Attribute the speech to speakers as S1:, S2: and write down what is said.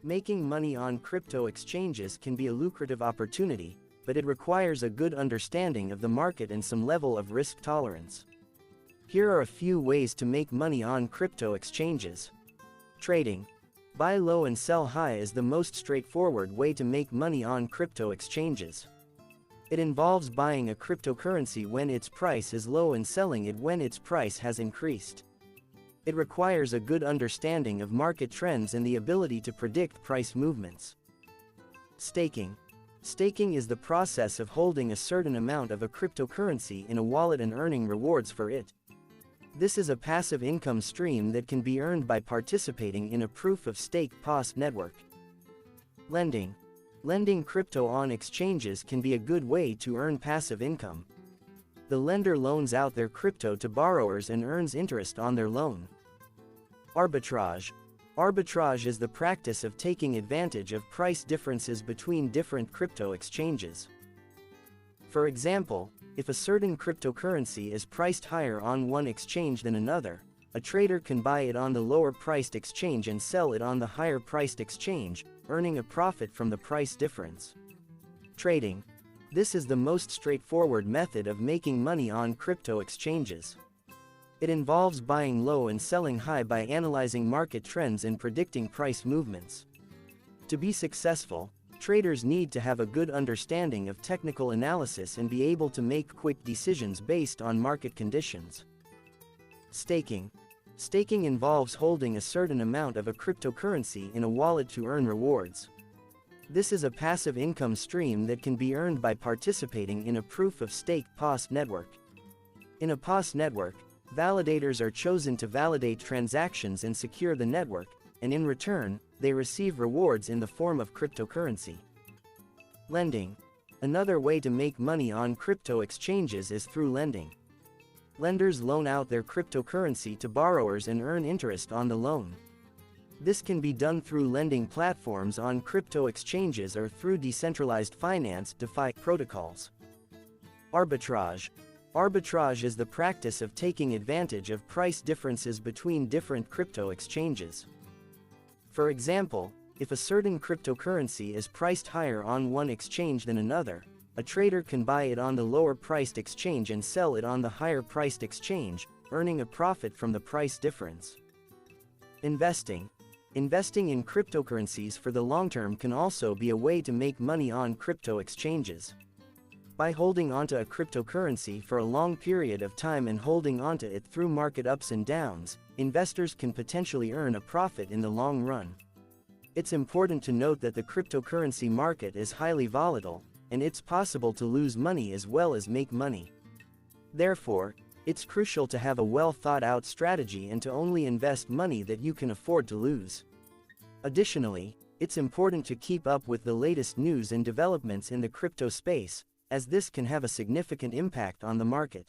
S1: Making money on crypto exchanges can be a lucrative opportunity, but it requires a good understanding of the market and some level of risk tolerance. Here are a few ways to make money on crypto exchanges. Trading. Buy low and sell high is the most straightforward way to make money on crypto exchanges. It involves buying a cryptocurrency when its price is low and selling it when its price has increased. It requires a good understanding of market trends and the ability to predict price movements. Staking. Staking is the process of holding a certain amount of a cryptocurrency in a wallet and earning rewards for it. This is a passive income stream that can be earned by participating in a proof-of-stake POS network. Lending. Lending crypto on exchanges can be a good way to earn passive income. The lender loans out their crypto to borrowers and earns interest on their loan. Arbitrage. Arbitrage is the practice of taking advantage of price differences between different crypto exchanges. For example, if a certain cryptocurrency is priced higher on one exchange than another, a trader can buy it on the lower-priced exchange and sell it on the higher-priced exchange, earning a profit from the price difference. Trading. This is the most straightforward method of making money on crypto exchanges. It involves buying low and selling high by analyzing market trends and predicting price movements. To be successful, traders need to have a good understanding of technical analysis and be able to make quick decisions based on market conditions. Staking. Staking involves holding a certain amount of a cryptocurrency in a wallet to earn rewards. This is a passive income stream that can be earned by participating in a proof-of-stake POS network. In a POS network, validators are chosen to validate transactions and secure the network, and in return, they receive rewards in the form of cryptocurrency. Lending. Another way to make money on crypto exchanges is through lending. Lenders loan out their cryptocurrency to borrowers and earn interest on the loan. This can be done through lending platforms on crypto exchanges or through decentralized finance DeFi protocols. Arbitrage. Arbitrage is the practice of taking advantage of price differences between different crypto exchanges. For example, if a certain cryptocurrency is priced higher on one exchange than another, a trader can buy it on the lower-priced exchange and sell it on the higher-priced exchange, earning a profit from the price difference. Investing. Investing in cryptocurrencies for the long term can also be a way to make money on crypto exchanges. By holding onto a cryptocurrency for a long period of time and holding onto it through market ups and downs, investors can potentially earn a profit in the long run. It's important to note that the cryptocurrency market is highly volatile, and it's possible to lose money as well as make money. Therefore, it's crucial to have a well-thought-out strategy and to only invest money that you can afford to lose. Additionally, it's important to keep up with the latest news and developments in the crypto space, as this can have a significant impact on the market.